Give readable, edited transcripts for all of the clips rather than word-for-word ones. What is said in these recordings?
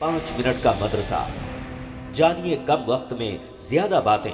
5 minute का मदरसा, जानिए कम वक्त में ज्यादा बातें।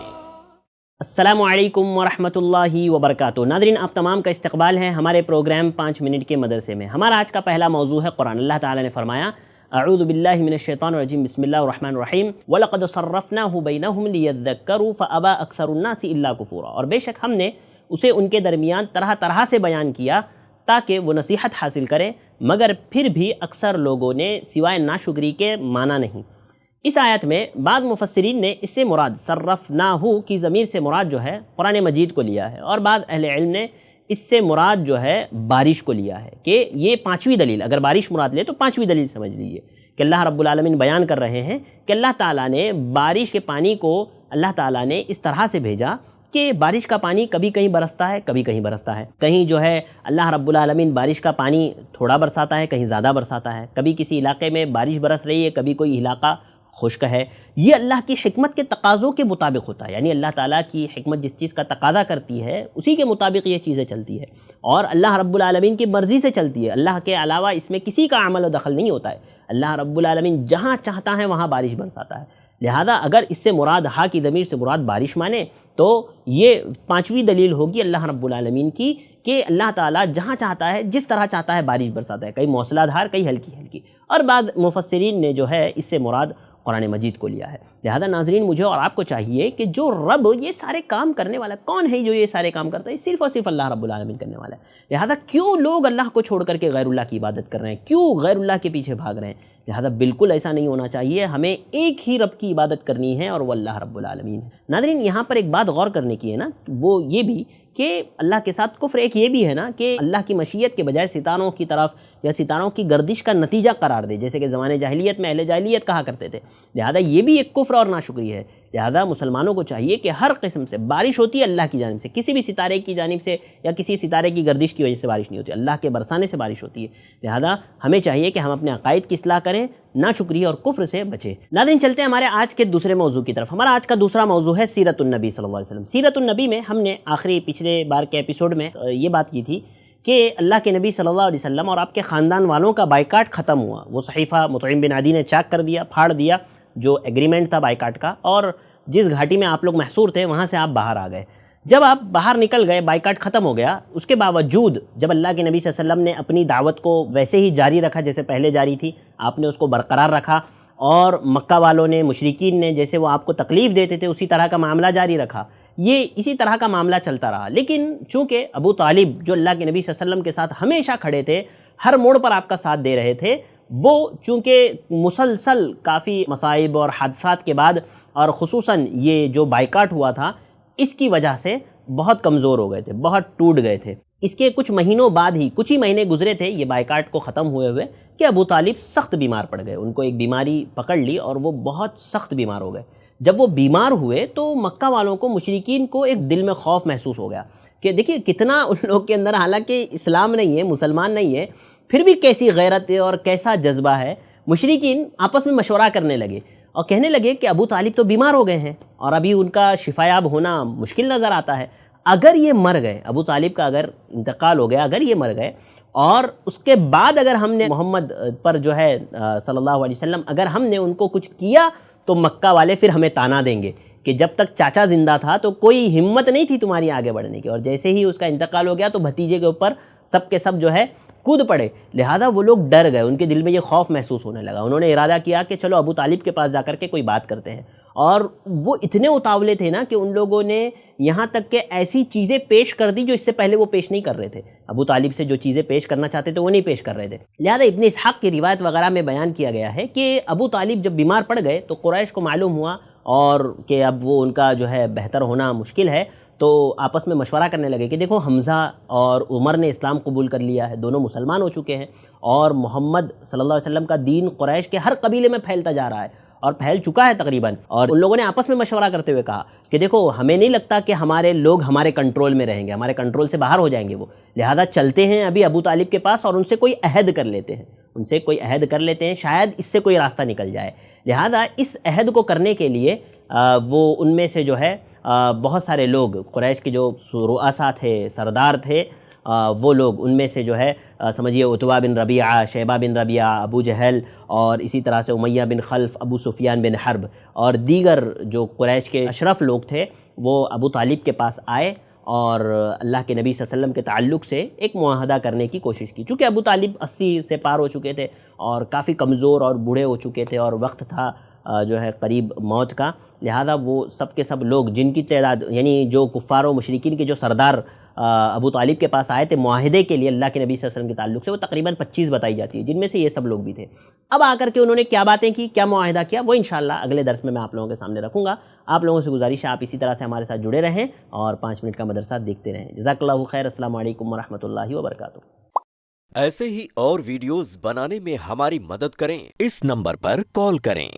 अस्सलामुअलैकुम वरहमतुल्लाहि वबरकातुहू। नादरीन, आप तमाम का इस्तकबाल है हमारे प्रोग्राम 5 मिनट के मदरसे में। हमारा आज का पहला मौजू है कुरान। अल्लाह ताला ने फरमाया, अऊज़ु बिल्लाहि मिनश्शैतानिर्रजीम, बिस्मिल्लाहिर्रहमानिर्रहीम, वलक़द सर्रफ़नाहु बैनहुम लियद्दक्करू फ़अबा अक्सरुन्नासि इल्ला कुफ़ूरा। और बेशक हमने उसे उनके दरमियान तरह तरह से बयान किया ताकि वो नसीहत हासिल करें, मगर फिर भी अक्सर लोगों ने सिवाय नाशुक्री के माना नहीं। इस आयत में बाद मुफस्सिरीन ने इससे मुराद सर्रफ़नाहु की ज़मीर से मुराद जो है कुरान मजीद को लिया है, और बाद अहले इल्म ने इससे मुराद जो है बारिश को लिया है कि ये पांचवी दलील, अगर बारिश मुराद ले तो पांचवी दलील समझ लीजिए कि अल्लाह रब्बुल आलमीन बयान कर रहे हैं कि अल्लाह ताला ने बारिश के पानी को अल्लाह ताला ने इस तरह से भेजा कि बारिश का पानी कभी कहीं बरसता है, कभी कहीं बरसता है। कहीं जो है अल्लाह रब्बुल आलमीन बारिश का पानी थोड़ा बरसाता है, कहीं ज़्यादा बरसाता है। कभी किसी इलाके में बारिश बरस रही है, कभी कोई इलाका खुश्क है। ये अल्लाह की हिकमत के तकाज़ों के मुताबिक होता है, यानी अल्लाह ताला की हिकमत जिस चीज़ का तकाज़ा करती है उसी के मुताबिक ये चीज़ें चलती है, और अल्लाह रब्बुल आलमीन की मर्ज़ी से चलती है। अल्लाह के अलावा इसमें किसी का अमल और दखल नहीं होता है। अल्लाह रब्बुल आलमीन जहाँ चाहता है वहाँ बारिश बरसाता है। लिहाजा अगर इससे मुराद हा की ज़मीर से मुराद बारिश माने तो ये पांचवी दलील होगी अल्लाह रब्बुल आलमीन की कि अल्लाह ताला जहाँ चाहता है, जिस तरह चाहता है बारिश बरसाता है, कहीं मौसलाधार, कहीं हल्की हल्की। और बाद मुफस्सिरीन ने जो है इससे मुराद कुरान मजीद को लिया है। लिहाजा नाज़रीन, मुझे और आपको चाहिए कि जो रब ये सारे काम करने वाला कौन है, जो ये सारे काम करता है, सिर्फ़ और सिर्फ अल्लाह रब्बुल आलमीन करने वाला है। लिहाजा क्यों लोग अल्लाह को छोड़ करके गैरुल्लाह की इबादत कर रहे हैं, क्यों गैरुल्लाह के पीछे भाग रहे हैं? लिहाजा बिल्कुल ऐसा नहीं होना चाहिए। हमें एक ही रब की इबादत करनी है और वो अल्लाह रब्बुल आलमीन है। नाज़रीन, यहाँ पर एक बात गौर करने की है ना, वो ये भी कि अल्लाह के साथ कुफ्र एक ये भी है ना कि अल्लाह की मशीयत के बजाय सितारों की तरफ या सितारों की गर्दिश का नतीजा करार दे, जैसे कि ज़माने जाहिलियत में अहले जाहिलियत कहा करते थे। लिहाजा ये भी एक कुफ्र और नाशुक्री है। लिहाजा मुसलमानों को चाहिए कि हर किस्म से बारिश होती है अल्लाह की जानिब से, किसी भी सितारे की जानिब से या किसी सितारे की गर्दिश की वजह से बारिश नहीं होती, अल्लाह के बरसाने से बारिश होती है। लिहाजा हमें चाहिए कि हम अपने अकायद की इस्लाह करें, नाशुक्री और कुफ्र से बचें। नाज़रीन, चलते हैं हमारे आज के दूसरे मौजू की तरफ। हमारा आज का दूसरा मौजू है सीरतुन नबी सल्लल्लाहु अलैहि वसल्लम। सीरतुन नबी में हमने आखिरी पिछले बार के एपिसोड में ये बात की थी कि अल्लाह के नबी सल्लल्लाहु अलैहि वसल्लम और आपके ख़ानदान वालों का बाइकाट ख़त्म हुआ। वो सहीफ़ा मुतइम बिन अदी ने चाक कर दिया, फाड़ दिया जो एग्रीमेंट था बाइकाट का, और जिस घाटी में आप लोग महसूर थे वहाँ से आप बाहर आ गए। जब आप बाहर निकल गए, बाइकाट ख़त्म हो गया, उसके बावजूद जब अल्लाह के नबी सल्लल्लाहु अलैहि वसल्लम ने अपनी दावत को वैसे ही जारी रखा जैसे पहले जारी थी, आपने उसको बरकरार रखा, और मक्का वालों ने, मुशरिकीन ने जैसे वो आपको तकलीफ़ देते थे उसी तरह का मामला जारी रखा। ये इसी तरह का मामला चलता रहा। लेकिन चूँकि अबू तालिब जो अल्लाह के नबी सल्लल्लाहु अलैहि वसल्लम के साथ हमेशा खड़े थे, हर मोड़ पर आपका साथ दे रहे थे, वो चूँकि मुसलसल काफ़ी मसाइब और हादसात के बाद, और ख़ुसूसन ये जो बाइकाट हुआ था, इसकी वजह से बहुत कमज़ोर हो गए थे, बहुत टूट गए थे। इसके कुछ महीनों बाद ही, कुछ ही महीने गुजरे थे ये बाइकाट को ख़त्म हुए हुए, कि अबू तालिब सख्त बीमार पड़ गए। उनको एक बीमारी पकड़ ली और वो बहुत सख्त बीमार हो गए। जब वो बीमार हुए तो मक्का वालों को, मुशरिकीन को एक दिल में खौफ महसूस हो गया कि देखिए कितना उन लोग के अंदर, हालांकि इस्लाम नहीं है, मुसलमान नहीं है, फिर भी कैसी गैरत है और कैसा जज्बा है। मुशरिकीन आपस में मशवरा करने लगे और कहने लगे कि अबू तालिब तो बीमार हो गए हैं और अभी उनका शिफायाब होना मुश्किल नज़र आता है। अगर ये मर गए, अबू तालिब का अगर इंतकाल हो गया, अगर ये मर गए, और उसके बाद अगर हमने मोहम्मद पर जो है सल्लल्लाहु अलैहि वसल्लम, अगर हमने उनको कुछ किया तो मक्का वाले फिर हमें ताना देंगे कि जब तक चाचा ज़िंदा था तो कोई हिम्मत नहीं थी तुम्हारी आगे बढ़ने की, और जैसे ही उसका इंतकाल हो गया तो भतीजे के ऊपर सब के सब जो है कूद पड़े। लिहाजा वो लोग डर गए, उनके दिल में ये खौफ महसूस होने लगा। उन्होंने इरादा किया कि चलो अबू तालिब के पास जाकर के कोई बात करते हैं, और वो इतने उतावले थे ना कि उन लोगों ने यहाँ तक कि ऐसी चीज़ें पेश कर दी जो इससे पहले वो पेश नहीं कर रहे थे। अबू तालिब से जो चीज़ें पेश करना चाहते थे वो नहीं पेश कर रहे थे। लिहाजा इब्न इसहाक़ की रिवायत वगैरह में बयान किया गया है कि अबू तालिब जब बीमार पड़ गए तो कुरैश को मालूम हुआ और कि अब वो उनका जो है बेहतर होना मुश्किल है, तो आपस में मशवरा करने लगे कि देखो हमज़ा और उमर ने इस्लाम कबूल कर लिया है, दोनों मुसलमान हो चुके हैं, और मोहम्मद सल्लल्लाहु अलैहि वसल्लम का दीन कुरैश के हर कबीले में फैलता जा रहा है और फैल चुका है तकरीबन। और उन लोगों ने आपस में मशवरा करते हुए कहा कि देखो हमें नहीं लगता कि हमारे लोग हमारे कंट्रोल में रहेंगे, हमारे कंट्रोल से बाहर हो जाएंगे वो, लिहाजा चलते हैं अभी अबू तालिब के पास और उनसे कोई अहद कर लेते हैं, उनसे कोई अहद कर लेते हैं, शायद इससे कोई रास्ता निकल जाए। लिहाजा इस अहद को करने के लिए वो उनमें से जो है बहुत सारे लोग, कुरैश के जो रुआसा थे, सरदार थे, وہ لوگ ان میں سے جو ہے سمجھیے عتبہ بن ربیعہ، شیبہ بن ربیعہ، ابو جہل اور اسی طرح سے امیہ بن خلف، ابو سفیان بن حرب اور دیگر جو قریش کے اشرف لوگ تھے وہ ابو طالب کے پاس آئے اور اللہ کے نبی صلی اللہ علیہ وسلم کے تعلق سے ایک معاہدہ کرنے کی کوشش کی۔ چونکہ ابو طالب 80 سے پار ہو چکے تھے اور کافی کمزور اور بوڑھے ہو چکے تھے اور وقت تھا جو ہے قریب موت کا، لہذا وہ سب کے سب لوگ جن کی تعداد یعنی جو کفار و مشرکین کے جو سردار ابو طالب کے پاس آئے تھے معاہدے کے لیے اللہ کے نبی صلی اللہ علیہ وسلم کے تعلق سے، وہ تقریباً 25 بتائی جاتی ہے، جن میں سے یہ سب لوگ بھی تھے۔ اب آ کر کے انہوں نے کیا باتیں کی، کیا معاہدہ کیا، وہ انشاءاللہ اگلے درس میں آپ لوگوں کے سامنے رکھوں گا۔ آپ لوگوں سے گزارش ہے آپ اسی طرح سے ہمارے ساتھ جڑے رہیں اور 5 منٹ کا مدرسہ دیکھتے رہیں۔ جزاک اللہ خیر۔ السلام علیکم ورحمۃ اللہ وبرکاتہ۔ ایسے ہی اور ویڈیوز بنانے میں ہماری مدد کریں، اس نمبر پر کال کریں۔